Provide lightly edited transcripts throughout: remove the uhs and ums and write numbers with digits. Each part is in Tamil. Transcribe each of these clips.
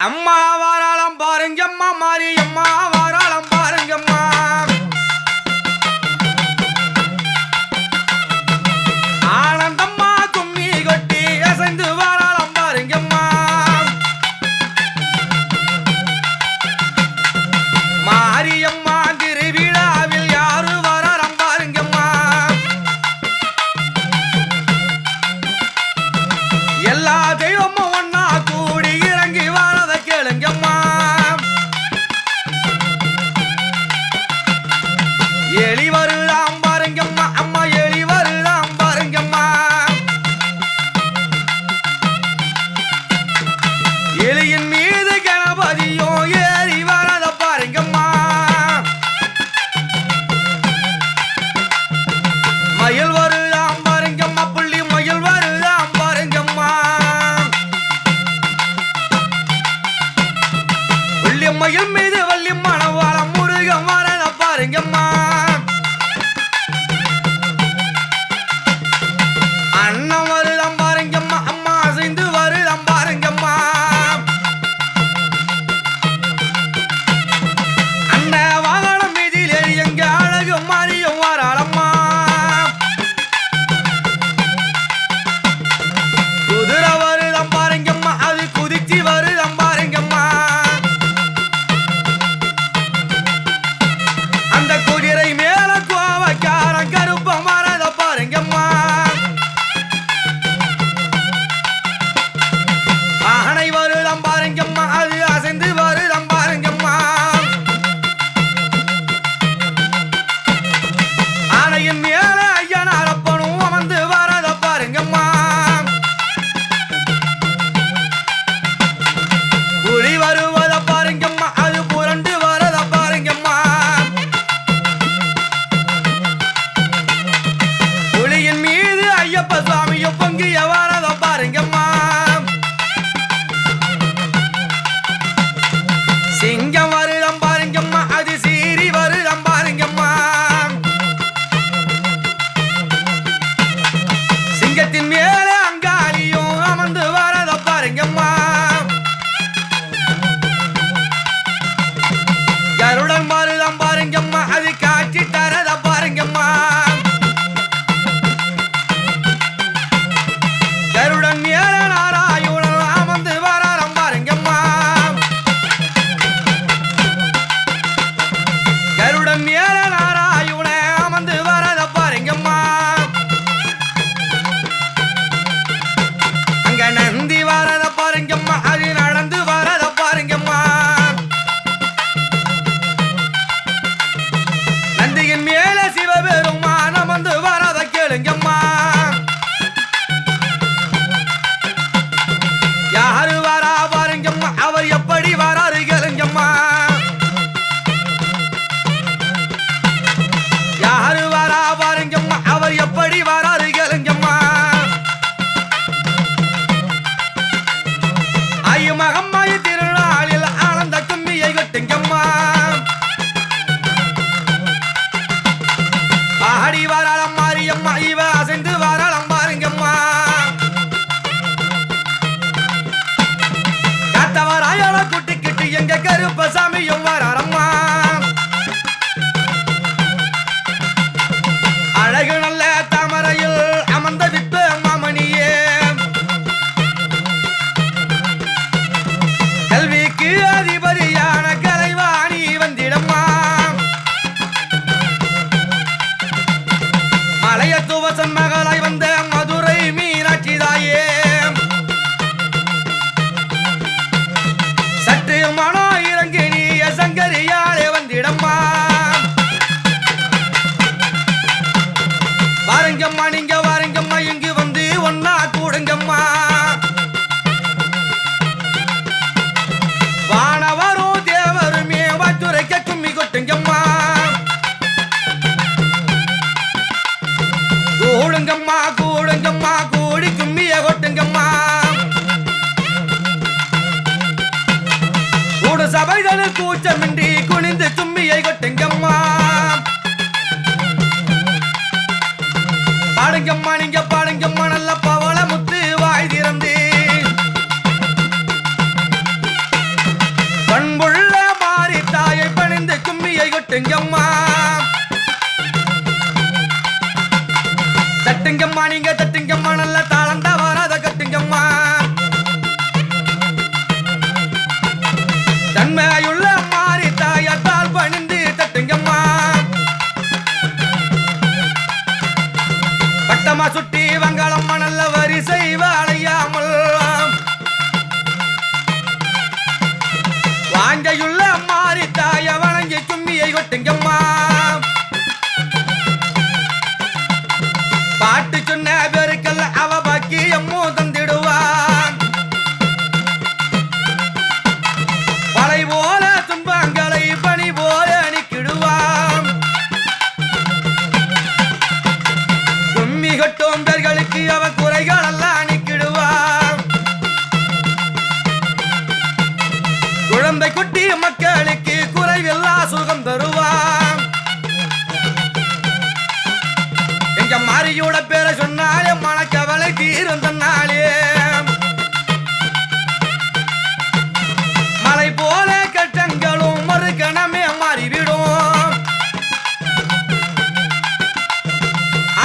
அம்மா வாராளம் பாருங்கம்மா மாரியம்மா வாராளம் பாருங்கம்மா ஆனந்தம்மா கும்மி கொட்டி அசைந்து வாராளம் பாருங்கம்மா மாரியம்மா திருவிழாவில் யாரு வாராளம் பாருங்கம்மா எல்லா தெய்வமும் ஒன்னா கூடி இறங்கி வாழத கேளுங்கம்மா எலி வருதாம் பாருங்கம்மா அம்மா எலி வருதாம் பாருங்கம்மா எலியின் மீது கணபதியோ ஏறி வரத பாருங்கம்மா மயில் வருதாம் பாருங்கம்மா புள்ளி மயில் வருதாம் பாருங்கம்மா புள்ளி மயில் மீது வள்ளி மணவாளம் முருகன் வரத பாருங்கம்மா அண்ணன் வருதாம் பாருங்கம்மா அம்மா அசைந்து வருதாம் பாருங்கம்மா அண்ணன் வாகனம் மீதில் ஏறி எங்க அழகு மாறியும் வாராளம்மா குதிரை வருதாம் பாருங்கம்மா அது குதிச்சு வருதாம் பாருங்கம்மா அந்த குதிரை மேல கோவக்காரன் கருப்பம் வரத பாருங்கம்மா ஆனை வருதாம் பாருங்கம்மா அது அசைந்து வருதாம் பாருங்கம்மா ஆனையின் மேல ஐயன் அரப்பனும் அமர்ந்து வரத பாருங்கம்மா புலி வருவத பாருங்கம்மா அது புரண்டு வரத பாருங்கம்மா புலியின் மீது ஐயப்ப சுவாமியும் பொங்கிய வரத பாருங்கம்மா சிங்கம் வருதம் பாருங்கம்மா அது சீறி வருதம் பாருங்கம்மா சிங்கத்தின் மேலே அங்காளியும் அமர்ந்து வரத பாருங்கம்மா கருடன் வருதம் பாருங்கம்மா அது காட்சி தரத பாருங்கம்மா கருடன் மேலே நாராயுடன் அமர்ந்து வராரம் பாருங்கம்மா கருடன் மேலே நாராயுண அமர்ந்து வரத பாருங்கம்மா அங்க நந்தி வரத பாருங்கம்மா அது நடந்து வரத பாருங்கம்மா நந்தியின் மேல சிவபெருமான் அமர்ந்து வரத கேளுங்கம்மா யாரு வரா பாருங்கம்மா அவர் எப்படி வராரு கேளுங்கம்மா யாரு வரா பாருங்கம்மா அவர் எப்படி வராரு கேளுங்கம்மா ஐயமகம்மாய் திருநாளில் ஆனந்த கும்மியை கொட்டுங்கம்மா ஆடி வராளம் மாரியம்மா இவ அசைந்து வராளம் பாருங்கம்மா காத்தவராயால கூட்டிக்கிட்டு எங்க கருப்பசாமியும் வராரம்மா அழகு நல்ல தாமரையில் அமர்ந்த விப்பு மாமணியே கல்விக்கு அதிபதியான கலைவாணி வந்திடம்மா மலையத்துவசன் மகளாய் வந்த மதுரை மீனாட்சி தாயே சற்று மனோ இறங்கி நீ சங்கரியாலே வந்திடம்மா வாருங்கம்மா நீங்க வாருங்கம்மா இங்கு வந்து ஒன்னா கூடுங்கம்மா வானவரும் தேவருமே வாத்துரைக்க கும்மி கொட்டுங்கம்மா கூடுங்கம்மா கூடுங்கம்மா கூடி கும்மிய கொட்டுங்கம்மா கூடு சபைகளில் கூச்சமின்றி குனிந்து கும்மியை கொட்டுங்கம்மா பாடுங்கம்மா நீங்க பாடுங்கம்மா நல்ல பவள முத்து வாய் திறந்து குழந்தை குட்டி மக்களுக்கு குறைவில்லா சுகம் தருவான். எங்க மாரியோட பேரை சொன்னாலே மனக்கவலை தீரும் தன்னாலே. மலை போல கட்டங்களும் மறு கணமே மாறிவிடும்.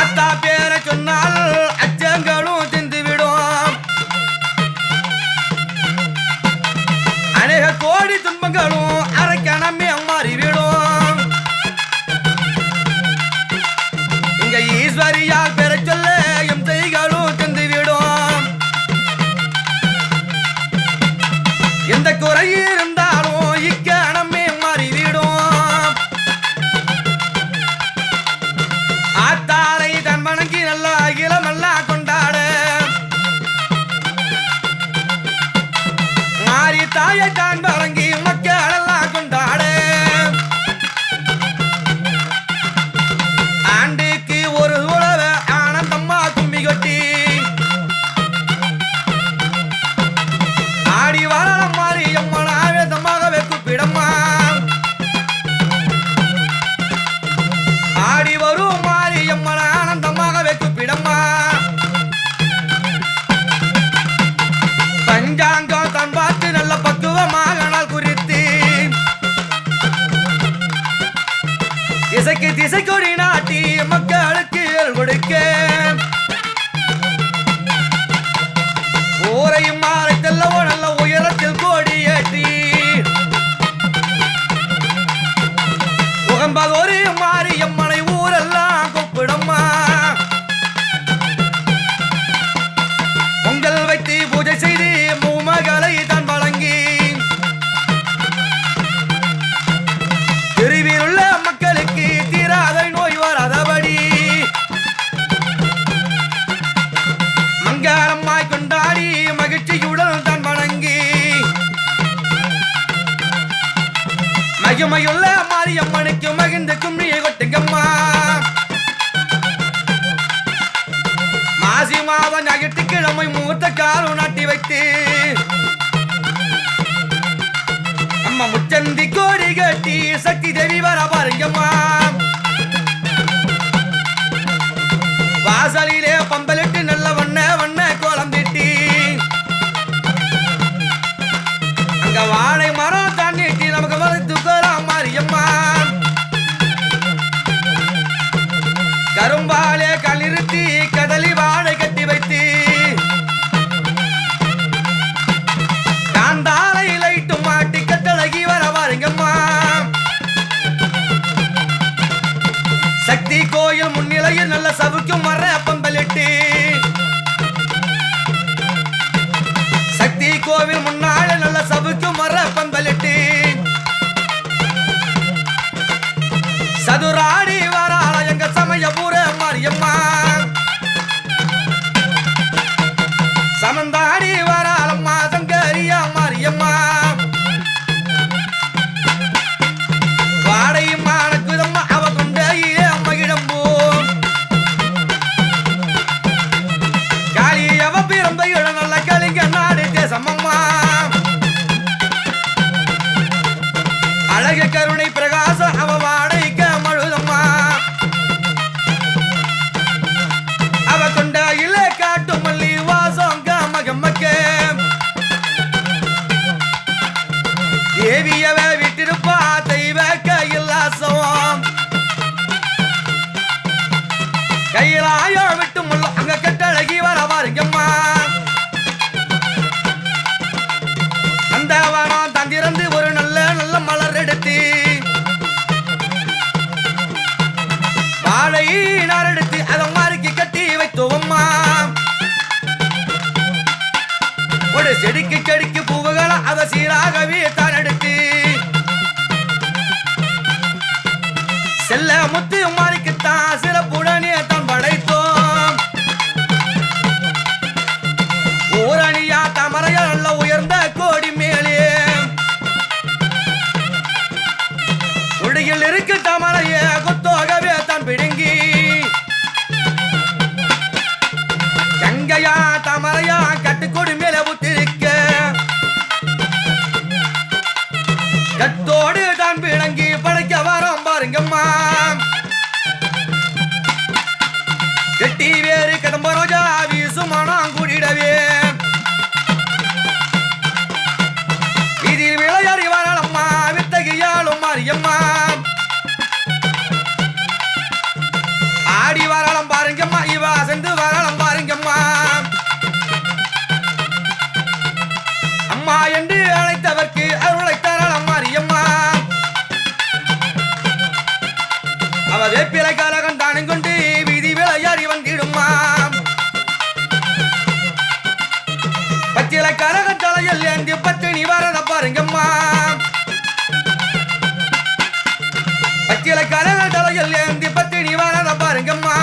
அத்தா பேரை சொன்னால் அச்சங்களும் திந்துவிடும். அநேக கோடி துன்பங்களும் அரைக்கணமே மாறிவிடும். இங்க ஈஸ்வரியால் பெற சொல்ல எம் தைகளும் திந்துவிடும். எந்த குறை இருந்தாலும் இக்கணமே மாறிவிடும். ஆத்தாரை தன் வணங்கி நல்லா இளமெல்லாம் கொண்டாட மாறி தாயை தான் வணங்கி மக்கள் எல்லாம் கொண்டாட ஆண்டுக்கு ஒரு உழவ ஆனந்தம்மா கும்பி கொட்டி ஆடி வரலாம் மாறி அம்மன் ஆவேதமாகவே கூப்பிடம்மா. ஆடி வரும் மாறி அம்மன் ஆனந்தமாகவே கூப்பிடம்மா. பஞ்சாங்கம் தான் பார்த்து நல்ல பக்குவமாக நாள் குறித்து இசைக்கு திசை கொடி நாட்டி மக்களுக்கு கொடுக்க ஊரையும் மாறை தெல்லவோ நல்ல உயரத்தில் கோடி ஏற்றி உகம்பதொரு மாரியம்மனை ஊரெல்லாம் கூப்பிடம்மா. பொங்கல் வைத்து பூஜை செய்து பூமகளை தான் வழங்கி தெருவில் உள்ள மக்களுக்கு தீராத நோய் வராதபடி மங்களமாய் கொண்டாடி மகிழ்ச்சியுடன் தான் வணங்கி மகிமையுள்ள மாரியம்மனுக்கு மகிழ்ந்து கும்மியை கொட்டுங்கம்மா. மாசி மாதம் ஞாயிற்றுக்கிழமை மூத்த காலம் நாட்டி வைத்து அம்மா முச்சந்தி கோடி கட்டி சக்தி தேவி வர பாருங்கம்மா. வாசலிலே பம்பலிட்டு நல்ல வண்ண வண்ண கோலம் திட்டி அங்க வாழை மரம் தான் நீட்டி நமக்கு வளர்த்து தூக்கலாம் மாரியம்மா. கரும்பாலே கலிருத்தி கதலி வாழை கட்டி வைத்து காந்தாலை லைட்டு மாட்டி கட்டழகி வர பாருங்கம்மா. சக்தி கோயில் முன்னிலையில் நல்ல சவுக்கும் வர பம்பலிட்டு சக்தி கோவில் முன்னால நல்ல சவுக்கும் வர பம்பலிட்டு சதுராடி வராள எங்க சமயபுர மாரியம்மா. சமந்தாடி வராளம்மா சங்கரியா மாரியம்மா. வாடையும்மா நக்குதம்மா அவ கொண்ட மகிழம்பூ காளி அவ பிறந்த இட நல்ல கலிங்க நாடு தேசமம்மா. அழகு கருணை பிரகாச அவ வாடைக்க மழுதம்மா. அவ கொண்ட இல காட்டு மல்லி வாசம் மகம்மக்க தேவியவ விட்டிருப்பா தெய்வ கையிலாசம் கையிலாயோ விட்டு முள்ள அங்க கட்டழகி வர பாருங்கம்மா. அந்த வனம் தந்திரந்து ஒரு நல்ல நல்ல மலர் எடுத்து வாழை நார் எடுத்து அதை மாறிக்கு கட்டி வைத்தோம்மா. ஒரு செடிக்கு செடிக்கு பூவுகளை அதை சீராகவே தான் எடுத்து செல்ல முத்து மாறிக்குத்தான் சிறப்புடனே தான் படைத்தோம். ஊரணியா தமரையா நல்ல உயர்ந்த கோடி மேலே உடையில் இருக்கு தமரைய கொத்தோகவே தான் பிடுங்கி கங்கையா தமரையா கட்டுக்கொடி மேல புத்திருக்க அம்மா என்று அழைத்தவர்க்கு அருளை தரலாம் மாரியம்மா அவ வேப்பிலை கலகம் தானும் கொண்டு வீதி விளையாடி வந்திடுமா பச்சிலை கலகம் தலையில் ஏந்தி பத்தினி வரத பாருங்கம்மா பச்சிலை கலகம் தலையில் ஏந்தி பத்தினி வரத பாருங்கம்மா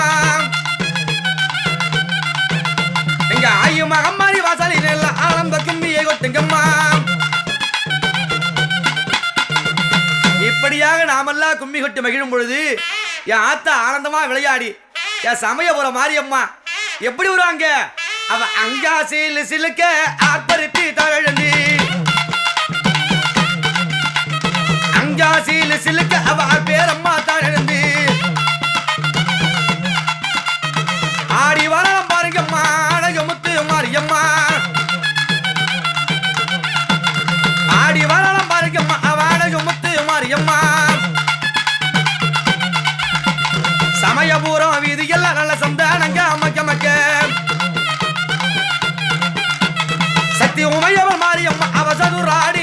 எங்க ஆயு மகம்மாரி வாசலில் எல்லாம் ஆனந்த கும்மியை கொட்டுங்கம்மா இப்படியாக நாமெல்லாம் கும்மி கொட்டு மகிழும் பொழுது என் ஆத்தா ஆனந்தமா விளையாடி என் சமயபுரம் மாரியம்மா எப்படி வருவாங்க அவ அங்கா சிலு சிலுக்க ஆர்ப்பரித்து தவழந்து அங்கா சிலு சிலுக்க அவ பேரம்மா தவழந்து ஆடி வரலாம் பாருங்கம்மா அழகு முத்து மாரியம்மா ஆடி வரலாம் பாருங்கம்மா அவ அழகு முத்து மாரியம்மா சமயபுரம் வீதி எல்லாம் நல்ல சந்தானங்க அம்மக்க மக்க சக்தி உமையவள் மாரியம்மா அவ சதுராடி